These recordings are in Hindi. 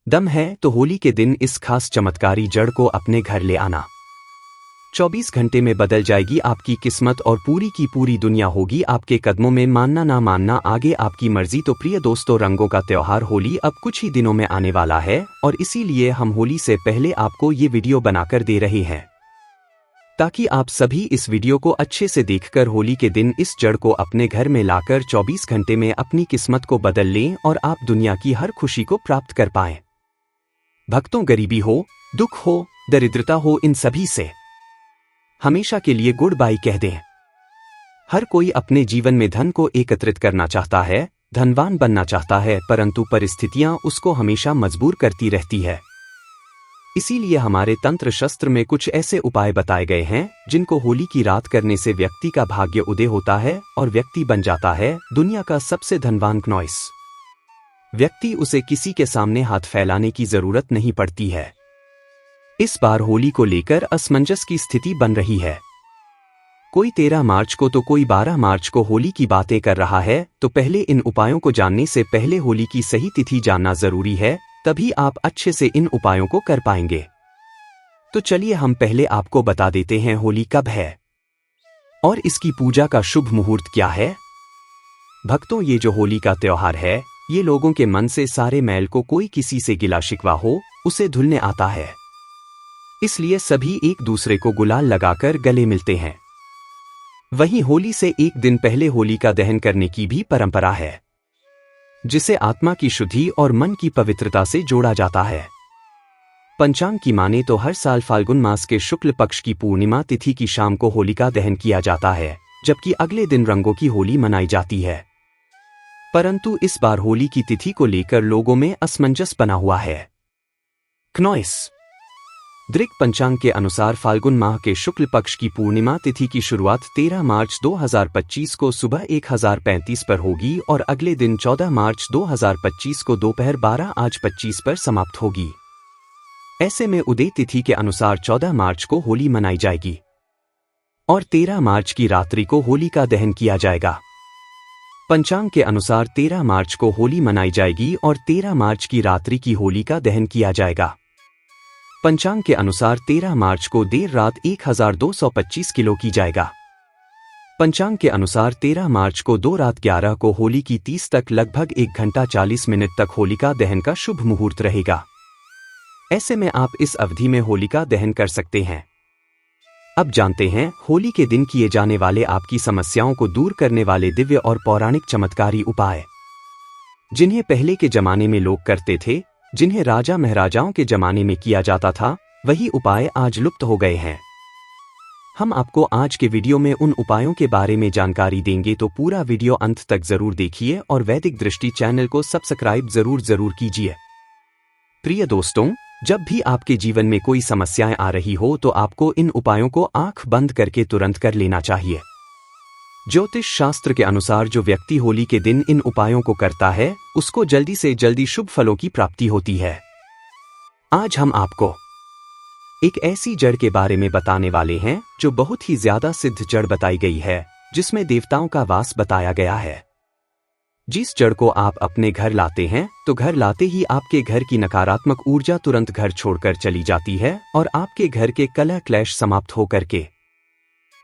दम है तो होली के दिन इस खास चमत्कारी जड़ को अपने घर ले आना। 24 घंटे में बदल जाएगी आपकी किस्मत और पूरी की पूरी दुनिया होगी आपके कदमों में। मानना ना मानना आगे आपकी मर्जी। तो प्रिय दोस्तों, रंगों का त्योहार होली अब कुछ ही दिनों में आने वाला है और इसीलिए हम होली से पहले आपको ये वीडियो बनाकर दे रहे हैं ताकि आप सभी इस वीडियो को अच्छे से देखकर होली के दिन इस जड़ को अपने घर में लाकर 24 घंटे में अपनी किस्मत को बदल लें और आप दुनिया की हर खुशी को प्राप्त कर पाएं। भक्तों, गरीबी हो, दुख हो, दरिद्रता हो, इन सभी से हमेशा के लिए गुड बाय कह दें। हर कोई अपने जीवन में धन को एकत्रित करना चाहता है, धनवान बनना चाहता है, परंतु परिस्थितियां उसको हमेशा मजबूर करती रहती है। इसीलिए हमारे तंत्र शस्त्र में कुछ ऐसे उपाय बताए गए हैं जिनको होली की रात करने से व्यक्ति का भाग्य उदय होता है और व्यक्ति बन जाता है दुनिया का सबसे धनवान क्नॉइस व्यक्ति। उसे किसी के सामने हाथ फैलाने की जरूरत नहीं पड़ती है। इस बार होली को लेकर असमंजस की स्थिति बन रही है। कोई 13 मार्च को तो कोई 12 मार्च को होली की बातें कर रहा है। तो पहले इन उपायों को जानने से पहले होली की सही तिथि जानना जरूरी है, तभी आप अच्छे से इन उपायों को कर पाएंगे। तो चलिए हम पहले आपको बता देते हैं होली कब है और इसकी पूजा का शुभ मुहूर्त क्या है। भक्तों, ये जो होली का त्योहार है, ये लोगों के मन से सारे मैल को, कोई किसी से गिला शिकवा हो, उसे धुलने आता है। इसलिए सभी एक दूसरे को गुलाल लगाकर गले मिलते हैं। वहीं होली से एक दिन पहले होलिका दहन करने की भी परंपरा है, जिसे आत्मा की शुद्धि और मन की पवित्रता से जोड़ा जाता है। पंचांग की माने तो हर साल फाल्गुन मास के शुक्ल पक्ष की पूर्णिमा तिथि की शाम को होलिका दहन किया जाता है, जबकि अगले दिन रंगों की होली मनाई जाती है। परंतु इस बार होली की तिथि को लेकर लोगों में असमंजस बना हुआ है। क्नॉइस दृक पंचांग के अनुसार फाल्गुन माह के शुक्ल पक्ष की पूर्णिमा तिथि की शुरुआत 13 मार्च 2025 को सुबह 1035 पर होगी और अगले दिन 14 मार्च 2025 को दोपहर 12:25 पर समाप्त होगी। ऐसे में उदय तिथि के अनुसार 14 मार्च को होली मनाई जाएगी और 13 मार्च की रात्रि को होली का दहन किया जाएगा। पंचांग के अनुसार 13 मार्च को होली मनाई जाएगी और 13 मार्च की रात्रि की होली का दहन किया जाएगा। पंचांग के अनुसार 13 मार्च को देर रात 1225 किलो की जाएगा। पंचांग के अनुसार 13 मार्च को 2 रात 11 को होली की 30 तक लगभग 1 घंटा 40 मिनट तक होलिका दहन का शुभ मुहूर्त रहेगा। ऐसे में आप इस अवधि में होलिका दहन कर सकते हैं। अब जानते हैं होली के दिन किए जाने वाले आपकी समस्याओं को दूर करने वाले दिव्य और पौराणिक चमत्कारी उपाय, जिन्हें पहले के जमाने में लोग करते थे, जिन्हें राजा महाराजाओं के जमाने में किया जाता था, वही उपाय आज लुप्त हो गए हैं। हम आपको आज के वीडियो में उन उपायों के बारे में जानकारी देंगे, तो पूरा वीडियो अंत तक जरूर देखिए और वैदिक दृष्टि चैनल को सब्सक्राइब जरूर कीजिए। प्रिय दोस्तों, जब भी आपके जीवन में कोई समस्याएं आ रही हो तो आपको इन उपायों को आंख बंद करके तुरंत कर लेना चाहिए। ज्योतिष शास्त्र के अनुसार जो व्यक्ति होली के दिन इन उपायों को करता है, उसको जल्दी से जल्दी शुभ फलों की प्राप्ति होती है। आज हम आपको एक ऐसी जड़ के बारे में बताने वाले हैं जो बहुत ही ज्यादा सिद्ध जड़ बताई गई है, जिसमें देवताओं का वास बताया गया है। जिस जड़ को आप अपने घर लाते हैं, तो घर लाते ही आपके घर की नकारात्मक ऊर्जा तुरंत घर छोड़कर चली जाती है और आपके घर के कलह क्लेश समाप्त होकर के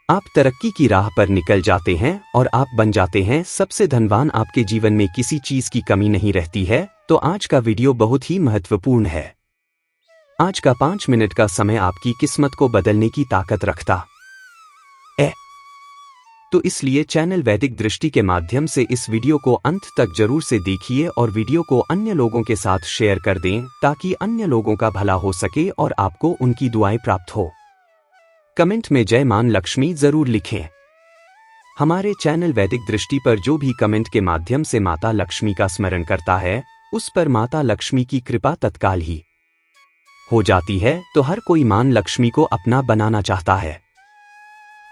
आप तरक्की की राह पर निकल जाते हैं और आप बन जाते हैं सबसे धनवान। आपके जीवन में किसी चीज की कमी नहीं रहती है। तो आज का वीडियो बहुत ही महत्वपूर्ण है। आज का 5 मिनट का समय आपकी किस्मत को बदलने की ताकत रखता है। तो इसलिए चैनल वैदिक दृष्टि के माध्यम से इस वीडियो को अंत तक जरूर से देखिए और वीडियो को अन्य लोगों के साथ शेयर कर दें, ताकि अन्य लोगों का भला हो सके और आपको उनकी दुआएं प्राप्त हो। कमेंट में जय मान लक्ष्मी जरूर लिखें। हमारे चैनल वैदिक दृष्टि पर जो भी कमेंट के माध्यम से माता लक्ष्मी का स्मरण करता है, उस पर माता लक्ष्मी की कृपा तत्काल ही हो जाती है। तो हर कोई मान लक्ष्मी को अपना बनाना चाहता है,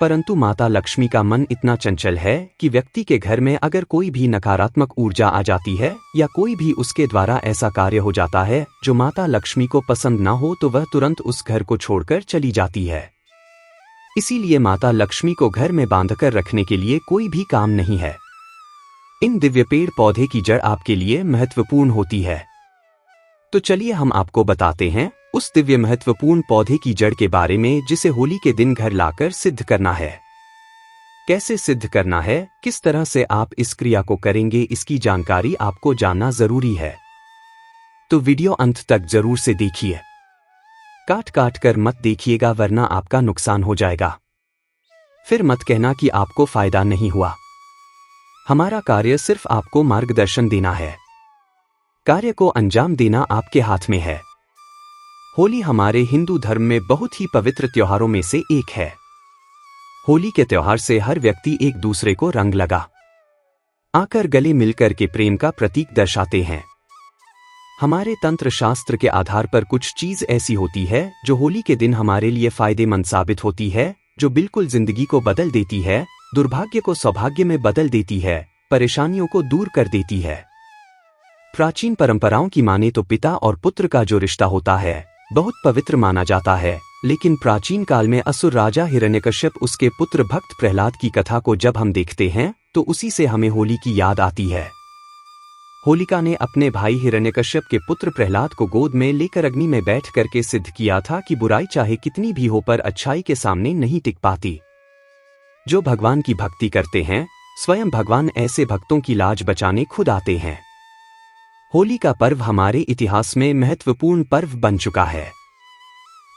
परंतु माता लक्ष्मी का मन इतना चंचल है कि व्यक्ति के घर में अगर कोई भी नकारात्मक ऊर्जा आ जाती है या कोई भी उसके द्वारा ऐसा कार्य हो जाता है जो माता लक्ष्मी को पसंद ना हो, तो वह तुरंत उस घर को छोड़कर चली जाती है। इसीलिए माता लक्ष्मी को घर में बांधकर रखने के लिए कोई भी काम नहीं है। इन दिव्य पेड़ पौधे की जड़ आपके लिए महत्वपूर्ण होती है। तो चलिए हम आपको बताते हैं उस दिव्य महत्वपूर्ण पौधे की जड़ के बारे में जिसे होली के दिन घर लाकर सिद्ध करना है। कैसे सिद्ध करना है, किस तरह से आप इस क्रिया को करेंगे, इसकी जानकारी आपको जानना जरूरी है। तो वीडियो अंत तक जरूर से देखिए। काट काट कर मत देखिएगा वरना आपका नुकसान हो जाएगा। फिर मत कहना कि आपको फायदा नहीं हुआ। हमारा कार्य सिर्फ आपको मार्गदर्शन देना है। कार्य को अंजाम देना आपके हाथ में है। होली हमारे हिंदू धर्म में बहुत ही पवित्र त्योहारों में से एक है। होली के त्योहार से हर व्यक्ति एक दूसरे को रंग लगा आकर गले मिलकर के प्रेम का प्रतीक दर्शाते हैं। हमारे तंत्र शास्त्र के आधार पर कुछ चीज ऐसी होती है जो होली के दिन हमारे लिए फायदेमंद साबित होती है, जो बिल्कुल जिंदगी को बदल देती है, दुर्भाग्य को सौभाग्य में बदल देती है, परेशानियों को दूर कर देती है। प्राचीन परंपराओं की माने तो पिता और पुत्र का जो रिश्ता होता है बहुत पवित्र माना जाता है, लेकिन प्राचीन काल में असुर राजा हिरण्यकश्यप उसके पुत्र भक्त प्रहलाद की कथा को जब हम देखते हैं तो उसी से हमें होली की याद आती है। होलिका ने अपने भाई हिरण्यकश्यप के पुत्र प्रहलाद को गोद में लेकर अग्नि में बैठ करके सिद्ध किया था कि बुराई चाहे कितनी भी हो पर अच्छाई के सामने नहीं टिक पाती। जो भगवान की भक्ति करते हैं स्वयं भगवान ऐसे भक्तों की लाज बचाने खुद आते हैं। होली का पर्व हमारे इतिहास में महत्वपूर्ण पर्व बन चुका है।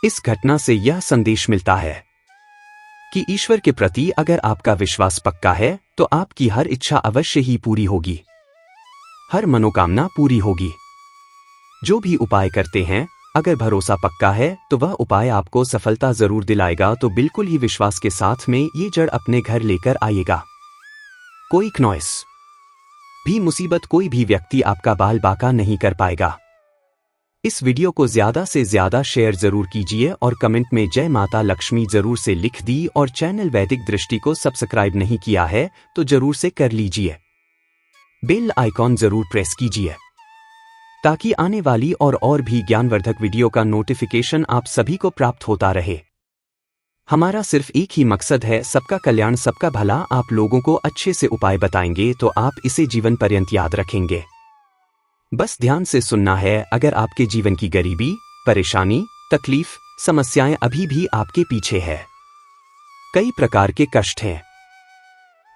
इस घटना से यह संदेश मिलता है कि ईश्वर के प्रति अगर आपका विश्वास पक्का है तो आपकी हर इच्छा अवश्य ही पूरी होगी, हर मनोकामना पूरी होगी। जो भी उपाय करते हैं अगर भरोसा पक्का है तो वह उपाय आपको सफलता जरूर दिलाएगा। तो बिल्कुल ही विश्वास के साथ में ये जड़ अपने घर लेकर आइएगा। कोई नॉइस भी मुसीबत, कोई भी व्यक्ति आपका बाल बाका नहीं कर पाएगा। इस वीडियो को ज्यादा से ज्यादा शेयर जरूर कीजिए और कमेंट में जय माता लक्ष्मी जरूर से लिख दी। और चैनल वैदिक दृष्टि को सब्सक्राइब नहीं किया है तो जरूर से कर लीजिए। बेल आइकॉन जरूर प्रेस कीजिए ताकि आने वाली और भी ज्ञानवर्धक वीडियो का नोटिफिकेशन आप सभी को प्राप्त होता रहे। हमारा सिर्फ एक ही मकसद है, सबका कल्याण सबका भला। आप लोगों को अच्छे से उपाय बताएंगे तो आप इसे जीवन पर्यंत याद रखेंगे। बस ध्यान से सुनना है। अगर आपके जीवन की गरीबी, परेशानी, तकलीफ, समस्याएं अभी भी आपके पीछे है, कई प्रकार के कष्ट हैं,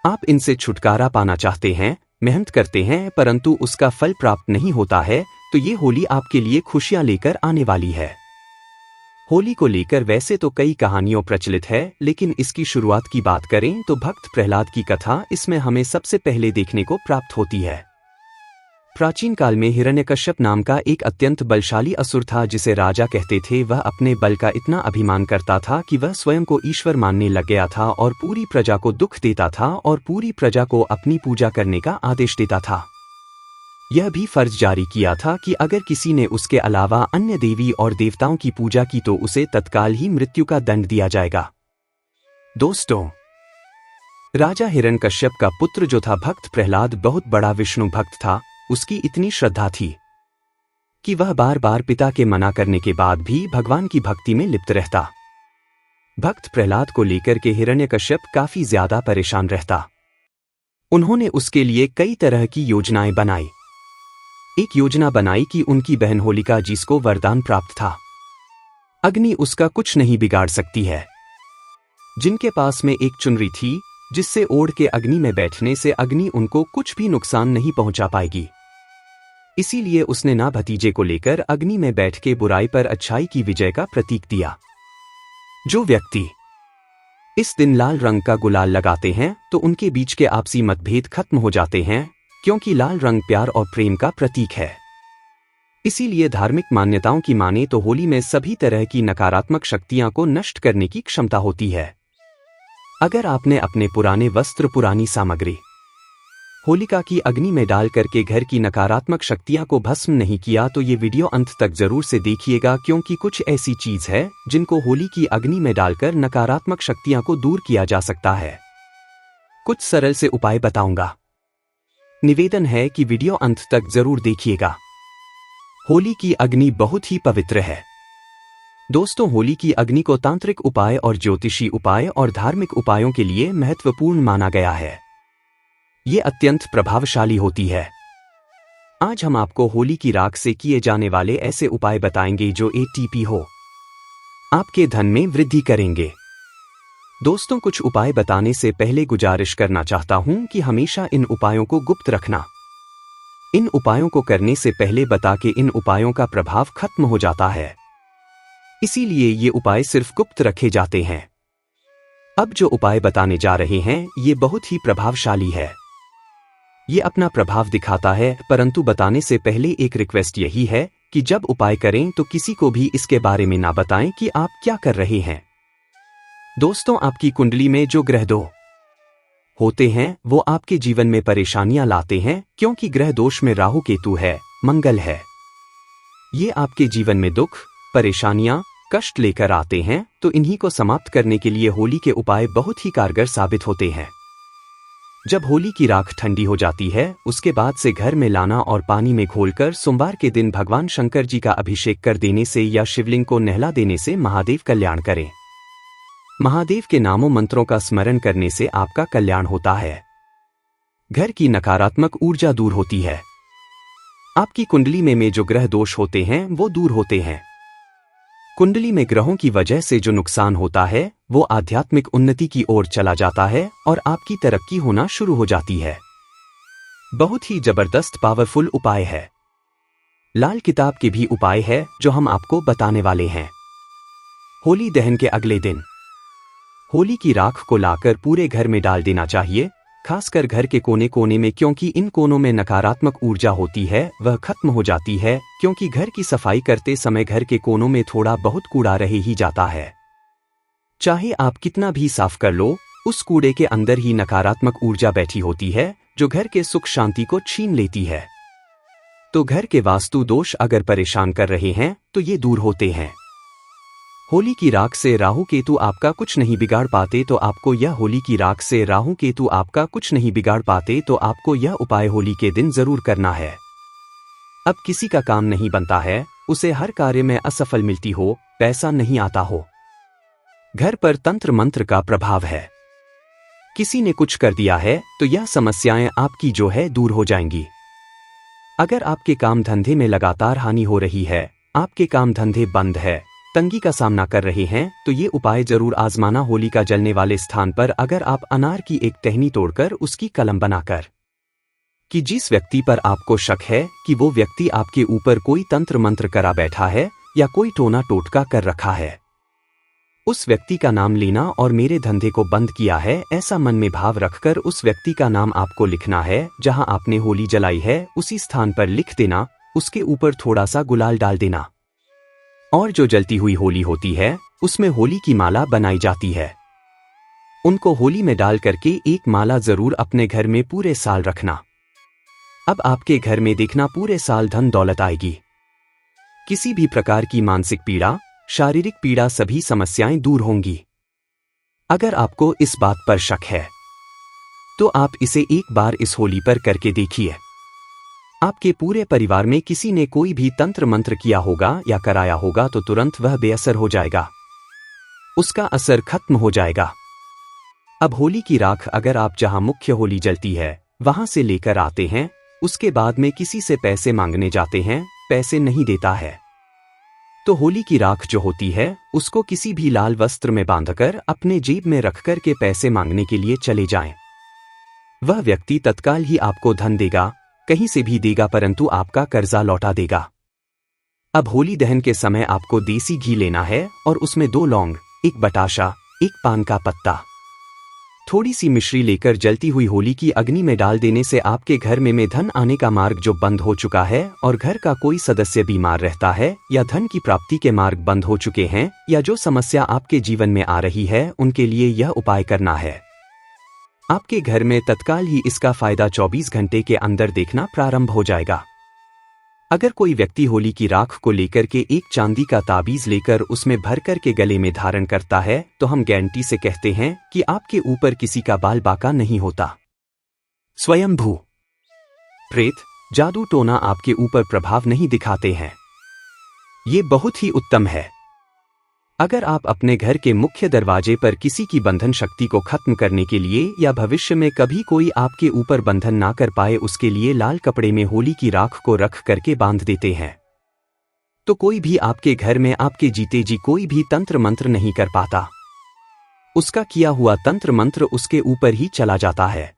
आप इनसे छुटकारा पाना चाहते हैं, मेहनत करते हैं परंतु उसका फल प्राप्त नहीं होता है, तो ये होली आपके लिए खुशियां लेकर आने वाली है। होली को लेकर वैसे तो कई कहानियों प्रचलित है, लेकिन इसकी शुरुआत की बात करें तो भक्त प्रहलाद की कथा इसमें हमें सबसे पहले देखने को प्राप्त होती है। प्राचीन काल में हिरण्यकश्यप नाम का एक अत्यंत बलशाली असुर था जिसे राजा कहते थे। वह अपने बल का इतना अभिमान करता था कि वह स्वयं को ईश्वर मानने लग गया था और पूरी प्रजा को दुख देता था और पूरी प्रजा को अपनी पूजा करने का आदेश देता था। यह भी फर्ज जारी किया था कि अगर किसी ने उसके अलावा अन्य देवी और देवताओं की पूजा की तो उसे तत्काल ही मृत्यु का दंड दिया जाएगा। दोस्तों, राजा हिरण्यकश्यप का पुत्र जो था भक्त प्रहलाद बहुत बड़ा विष्णु भक्त था। उसकी इतनी श्रद्धा थी कि वह बार बार पिता के मना करने के बाद भी भगवान की भक्ति में लिप्त रहता। भक्त प्रहलाद को लेकर के हिरण्यकश्यप काफी ज्यादा परेशान रहता। उन्होंने उसके लिए कई तरह की योजनाएं बनाई। एक योजना बनाई कि उनकी बहन होलिका जिसको वरदान प्राप्त था अग्नि उसका कुछ नहीं बिगाड़ सकती है, जिनके पास में एक चुनरी थी जिससे ओढ़ के अग्नि में बैठने से अग्नि उनको कुछ भी नुकसान नहीं पहुंचा पाएगी। इसीलिए उसने ना भतीजे को लेकर अग्नि में बैठ के बुराई पर अच्छाई की विजय का प्रतीक दिया। जो व्यक्ति इस दिन लाल रंग का गुलाल लगाते हैं तो उनके बीच के आपसी मतभेद खत्म हो जाते हैं, क्योंकि लाल रंग प्यार और प्रेम का प्रतीक है। इसीलिए धार्मिक मान्यताओं की माने तो होली में सभी तरह की नकारात्मक शक्तियां को नष्ट करने की क्षमता होती है। अगर आपने अपने पुराने वस्त्र, पुरानी सामग्री होलिका की अग्नि में डाल करके घर की नकारात्मक शक्तियां को भस्म नहीं किया तो ये वीडियो अंत तक जरूर से देखिएगा, क्योंकि कुछ ऐसी चीज है जिनको होली की अग्नि में डालकर नकारात्मक शक्तियां को दूर किया जा सकता है। कुछ सरल से उपाय बताऊंगा। निवेदन है कि वीडियो अंत तक जरूर देखिएगा। होली की अग्नि बहुत ही पवित्र है। दोस्तों, होली की अग्नि को तांत्रिक उपाय और ज्योतिषी उपाय और धार्मिक उपायों के लिए महत्वपूर्ण माना गया है। ये अत्यंत प्रभावशाली होती है। आज हम आपको होली की राख से किए जाने वाले ऐसे उपाय बताएंगे जो एटीपी हो आपके धन में वृद्धि करेंगे। दोस्तों, कुछ उपाय बताने से पहले गुजारिश करना चाहता हूं कि हमेशा इन उपायों को गुप्त रखना। इन उपायों को करने से पहले बता के इन उपायों का प्रभाव खत्म हो जाता है, इसीलिए ये उपाय सिर्फ गुप्त रखे जाते हैं। अब जो उपाय बताने जा रहे हैं ये बहुत ही प्रभावशाली है। ये अपना प्रभाव दिखाता है, परंतु बताने से पहले एक रिक्वेस्ट यही है कि जब उपाय करें तो किसी को भी इसके बारे में ना बताएं कि आप क्या कर रहे हैं। दोस्तों, आपकी कुंडली में जो ग्रह दो होते हैं वो आपके जीवन में परेशानियां लाते हैं, क्योंकि ग्रह दोष में राहु केतु है, मंगल है। ये आपके जीवन में दुख, परेशानियां, कष्ट लेकर आते हैं, तो इन्हीं को समाप्त करने के लिए होली के उपाय बहुत ही कारगर साबित होते हैं। जब होली की राख ठंडी हो जाती है उसके बाद से घर में लाना और पानी में घोलकर सोमवार के दिन भगवान शंकर जी का अभिषेक कर देने से या शिवलिंग को नहला देने से महादेव कल्याण करें। महादेव के नामों मंत्रों का स्मरण करने से आपका कल्याण होता है। घर की नकारात्मक ऊर्जा दूर होती है। आपकी कुंडली में जो ग्रह दोष होते हैं वो दूर होते हैं। कुंडली में ग्रहों की वजह से जो नुकसान होता है वो आध्यात्मिक उन्नति की ओर चला जाता है और आपकी तरक्की होना शुरू हो जाती है। बहुत ही जबरदस्त पावरफुल उपाय है। लाल किताब के भी उपाय है जो हम आपको बताने वाले हैं। होली दहन के अगले दिन होली की राख को लाकर पूरे घर में डाल देना चाहिए, खासकर घर के कोने कोने में, क्योंकि इन कोनों में नकारात्मक ऊर्जा होती है वह खत्म हो जाती है, क्योंकि घर की सफाई करते समय घर के कोनों में थोड़ा बहुत कूड़ा रह ही जाता है। चाहे आप कितना भी साफ कर लो, उस कूड़े के अंदर ही नकारात्मक ऊर्जा बैठी होती है जो घर के सुख शांति को छीन लेती है। तो घर के वास्तु दोष अगर परेशान कर रहे हैं तो ये दूर होते हैं। होली की राख से राहु केतु आपका कुछ नहीं बिगाड़ पाते, तो आपको यह होली की राख से राहु केतु आपका कुछ नहीं बिगाड़ पाते तो आपको यह उपाय होली के दिन जरूर करना है। अब किसी का काम नहीं बनता है, उसे हर कार्य में असफल मिलती हो, पैसा नहीं आता हो, घर पर तंत्र मंत्र का प्रभाव है, किसी ने कुछ कर दिया है, तो यह समस्याएं आपकी जो है दूर हो जाएंगी। अगर आपके काम धंधे में लगातार हानि हो रही है, आपके काम धंधे बंद है, तंगी का सामना कर रहे हैं, तो ये उपाय जरूर आजमाना। होली का जलने वाले स्थान पर अगर आप अनार की एक टहनी तोड़कर उसकी कलम बनाकर कि जिस व्यक्ति पर आपको शक है कि वो व्यक्ति आपके ऊपर कोई तंत्र मंत्र करा बैठा है या कोई टोना टोटका कर रखा है, उस व्यक्ति का नाम लेना और मेरे धंधे को बंद किया है ऐसा मन में भाव रखकर उस व्यक्ति का नाम आपको लिखना है। जहां आपने होली जलाई है उसी स्थान पर लिख देना, उसके ऊपर थोड़ा सा गुलाल डाल देना, और जो जलती हुई होली होती है उसमें होली की माला बनाई जाती है, उनको होली में डाल करके एक माला जरूर अपने घर में पूरे साल रखना। अब आपके घर में देखना पूरे साल धन दौलत आएगी। किसी भी प्रकार की मानसिक पीड़ा, शारीरिक पीड़ा, सभी समस्याएं दूर होंगी। अगर आपको इस बात पर शक है तो आप इसे एक बार इस होली पर करके देखिए। आपके पूरे परिवार में किसी ने कोई भी तंत्र मंत्र किया होगा या कराया होगा तो तुरंत वह बेअसर हो जाएगा, उसका असर खत्म हो जाएगा। अब होली की राख अगर आप जहां मुख्य होली जलती है वहां से लेकर आते हैं, उसके बाद में किसी से पैसे मांगने जाते हैं, पैसे नहीं देता है, तो होली की राख जो होती है उसको किसी भी लाल वस्त्र में बांधकर अपने जेब में रखकर के पैसे मांगने के लिए चले जाएं। वह व्यक्ति तत्काल ही आपको धन देगा, कहीं से भी देगा, परंतु आपका कर्जा लौटा देगा। अब होली दहन के समय आपको देसी घी लेना है और उसमें 2 लौंग, 1 बताशा, 1 पान का पत्ता, थोड़ी सी मिश्री लेकर जलती हुई होली की अग्नि में डाल देने से आपके घर में धन आने का मार्ग जो बंद हो चुका है और घर का कोई सदस्य बीमार रहता है या धन की प्राप्ति के मार्ग बंद हो चुके हैं या जो समस्या आपके जीवन में आ रही है उनके लिए यह उपाय करना है। आपके घर में तत्काल ही इसका फायदा 24 घंटे के अंदर देखना प्रारंभ हो जाएगा। अगर कोई व्यक्ति होली की राख को लेकर के एक चांदी का ताबीज लेकर उसमें भर कर के गले में धारण करता है तो हम गारंटी से कहते हैं कि आपके ऊपर किसी का बाल बाका नहीं होता। स्वयंभू प्रेत, जादू टोना आपके ऊपर प्रभाव नहीं दिखाते हैं। ये बहुत ही उत्तम है। अगर आप अपने घर के मुख्य दरवाजे पर किसी की बंधन शक्ति को खत्म करने के लिए या भविष्य में कभी कोई आपके ऊपर बंधन ना कर पाए उसके लिए लाल कपड़े में होली की राख को रख करके बांध देते हैं, तो कोई भी आपके घर में आपके जीते जी कोई भी तंत्र मंत्र नहीं कर पाता। उसका किया हुआ तंत्र मंत्र उसके ऊपर ही चला जाता है।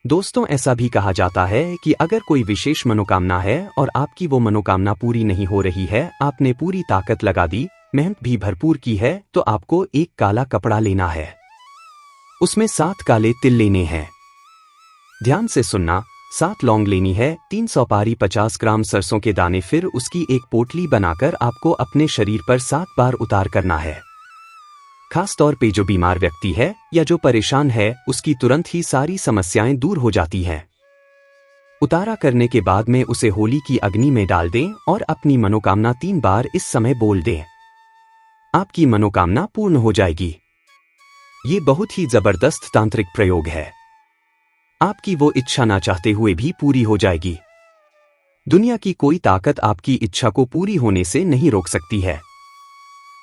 दोस्तों, ऐसा भी कहा जाता है कि अगर कोई विशेष मनोकामना है और आपकी वो मनोकामना पूरी नहीं हो रही है, आपने पूरी ताकत लगा दी, मेहनत भी भरपूर की है, तो आपको एक काला कपड़ा लेना है, उसमें 7 काले तिल लेने हैं। ध्यान से सुनना, 7 लौंग लेनी है, 300 पारी 50 ग्राम सरसों के दाने, फिर उसकी एक पोटली बनाकर आपको अपने शरीर पर 7 बार उतार करना है। खास तौर पे जो बीमार व्यक्ति है या जो परेशान है उसकी तुरंत ही सारी समस्याएं दूर हो जाती हैं। उतारा करने के बाद में उसे होली की अग्नि में डाल दें और अपनी मनोकामना 3 बार इस समय बोल दें। आपकी मनोकामना पूर्ण हो जाएगी। ये बहुत ही जबरदस्त तांत्रिक प्रयोग है। आपकी वो इच्छा ना चाहते हुए भी पूरी हो जाएगी। दुनिया की कोई ताकत आपकी इच्छा को पूरी होने से नहीं रोक सकती है।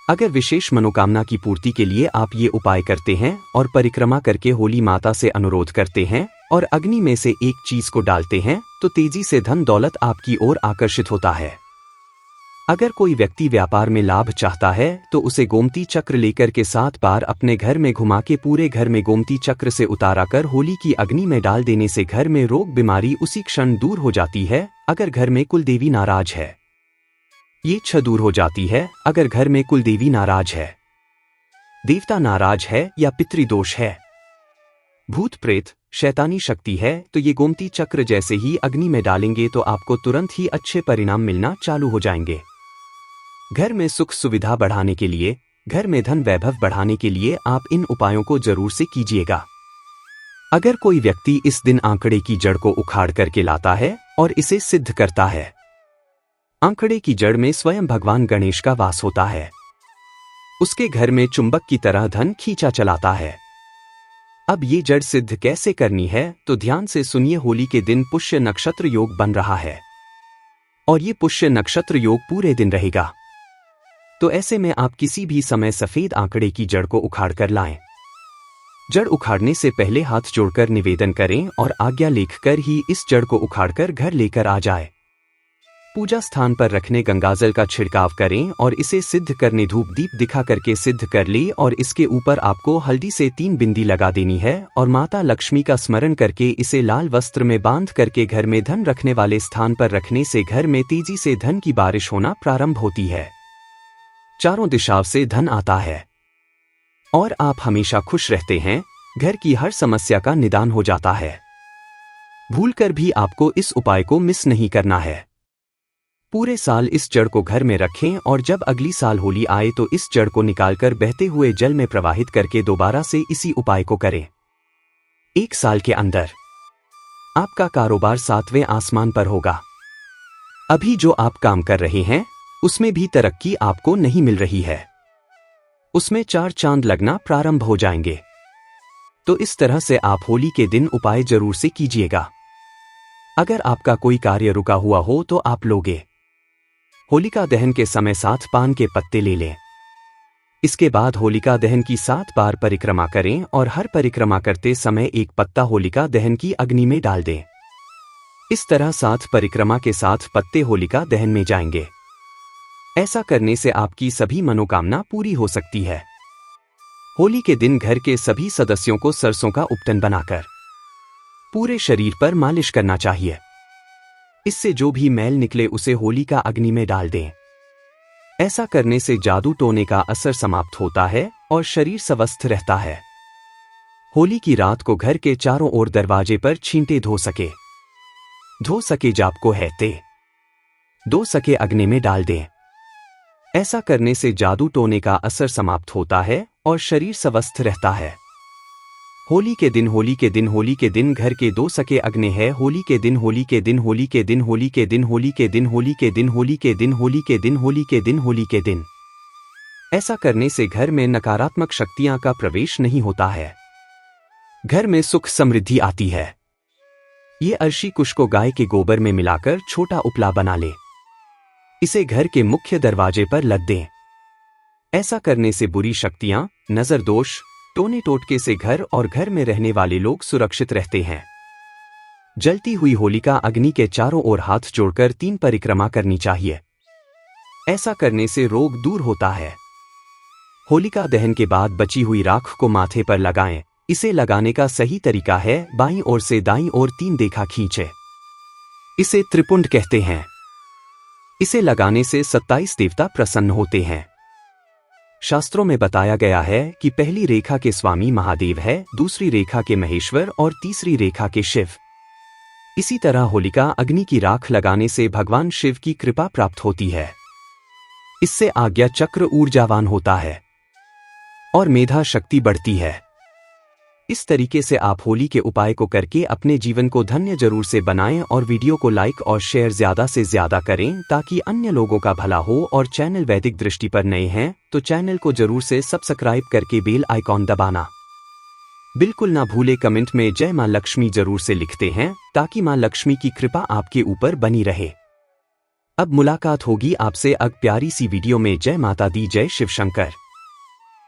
अगर विशेष मनोकामना की पूर्ति के लिए आप ये उपाय करते हैं और परिक्रमा करके होली माता से अनुरोध करते हैं और अग्नि में से एक चीज को डालते हैं, तो तेजी से धन दौलत आपकी ओर आकर्षित होता है। अगर कोई व्यक्ति व्यापार में लाभ चाहता है तो उसे गोमती चक्र लेकर के 7 बार अपने घर में घुमा के पूरे घर में गोमती चक्र से उतारा कर होली की अग्नि में डाल देने से घर में रोग बीमारी उसी क्षण दूर हो जाती है। अगर घर में कुलदेवी नाराज है, ये इच्छा दूर हो जाती है। अगर घर में कुलदेवी नाराज है, देवता नाराज है या पितृदोष है, भूत प्रेत शैतानी शक्ति है, तो ये गोमती चक्र जैसे ही अग्नि में डालेंगे तो आपको तुरंत ही अच्छे परिणाम मिलना चालू हो जाएंगे। घर में सुख सुविधा बढ़ाने के लिए, घर में धन वैभव बढ़ाने के लिए आप इन उपायों को जरूर से कीजिएगा। अगर कोई व्यक्ति इस दिन आंकड़े की जड़ को उखाड़ करके लाता है और इसे सिद्ध करता है, आंकड़े की जड़ में स्वयं भगवान गणेश का वास होता है। उसके घर में चुंबक की तरह धन खींचा चलाता है। अब ये जड़ सिद्ध कैसे करनी है, तो ध्यान से सुनिए। होली के दिन पुष्य नक्षत्र योग बन रहा है और ये पुष्य नक्षत्र योग पूरे दिन रहेगा। तो ऐसे में आप किसी भी समय सफेद आंकड़े की जड़ को उखाड़ कर लाएं। जड़ उखाड़ने से पहले हाथ जोड़कर निवेदन करें और आज्ञा लिखकर ही इस जड़ को उखाड़कर घर लेकर आ जाए। पूजा स्थान पर रखने गंगाजल का छिड़काव करें और इसे सिद्ध करने धूप दीप दिखा करके सिद्ध कर ले और इसके ऊपर आपको हल्दी से 3 बिंदी लगा देनी है और माता लक्ष्मी का स्मरण करके इसे लाल वस्त्र में बांध करके घर में धन रखने वाले स्थान पर रखने से घर में तेजी से धन की बारिश होना प्रारंभ होती है। चारों दिशाओं से धन आता है और आप हमेशा खुश रहते हैं। घर की हर समस्या का निदान हो जाता है। भूलकर भी आपको इस उपाय को मिस नहीं करना है। पूरे साल इस जड़ को घर में रखें और जब अगली साल होली आए तो इस जड़ को निकालकर बहते हुए जल में प्रवाहित करके दोबारा से इसी उपाय को करें। 1 साल के अंदर आपका कारोबार 7वें आसमान पर होगा। अभी जो आप काम कर रहे हैं उसमें भी तरक्की आपको नहीं मिल रही है, उसमें 4 चांद लगना प्रारंभ हो जाएंगे। तो इस तरह से आप होली के दिन उपाय जरूर से कीजिएगा। अगर आपका कोई कार्य रुका हुआ हो तो आप लोगे होलिका दहन के समय 7 पान के पत्ते ले लें। इसके बाद होलिका दहन की 7 बार परिक्रमा करें और हर परिक्रमा करते समय 1 पत्ता होलिका दहन की अग्नि में डाल दें। इस तरह 7 परिक्रमा के 7 पत्ते होलिका दहन में जाएंगे। ऐसा करने से आपकी सभी मनोकामना पूरी हो सकती है। होली के दिन घर के सभी सदस्यों को सरसों का उपटन बनाकर पूरे शरीर पर मालिश करना चाहिए। इससे जो भी मैल निकले उसे होली का अग्नि में डाल दें। ऐसा करने से जादू टोने का असर समाप्त होता है और शरीर स्वस्थ रहता है। होली की रात को घर के चारों ओर दरवाजे पर छींटे धो सके जाप को हैते 2 सके अग्नि में डाल दें। ऐसा करने से जादू टोने का असर समाप्त होता है और शरीर स्वस्थ रहता है। होली के दिन घर के 2 सके अग्नि है। होली के दिन ऐसा करने से घर में नकारात्मक शक्तियां का प्रवेश नहीं होता है। घर में सुख समृद्धि आती है। ये अर्शी कुश को गाय के गोबर में मिलाकर छोटा उपला बना ले। इसे घर के मुख्य दरवाजे पर लग दें। ऐसा करने से बुरी शक्तियां, नजर दोष, टोने टोटके से घर और घर में रहने वाले लोग सुरक्षित रहते हैं। जलती हुई होलिका अग्नि के चारों ओर हाथ जोड़कर 3 परिक्रमा करनी चाहिए। ऐसा करने से रोग दूर होता है। होलिका दहन के बाद बची हुई राख को माथे पर लगाएं। इसे लगाने का सही तरीका है बाईं ओर से दाईं ओर 3 देखा खींचे। इसे त्रिपुंड कहते हैं। इसे लगाने से 27 देवता प्रसन्न होते हैं। शास्त्रों में बताया गया है कि पहली रेखा के स्वामी महादेव है, दूसरी रेखा के महेश्वर और तीसरी रेखा के शिव। इसी तरह होलिका अग्नि की राख लगाने से भगवान शिव की कृपा प्राप्त होती है। इससे आज्ञा चक्र ऊर्जावान होता है और मेधा शक्ति बढ़ती है। इस तरीके से आप होली के उपाय को करके अपने जीवन को धन्य जरूर से बनाएं और वीडियो को लाइक और शेयर ज्यादा से ज्यादा करें ताकि अन्य लोगों का भला हो। और चैनल वैदिक दृष्टि पर नए हैं तो चैनल को जरूर से सब्सक्राइब करके बेल आइकॉन दबाना बिल्कुल ना भूले। कमेंट में जय मां लक्ष्मी जरूर से लिखते हैं ताकि मां लक्ष्मी की कृपा आपके ऊपर बनी रहे। अब मुलाकात होगी आपसे अग प्यारी सी वीडियो में। जय माता दी, जय शिव शंकर।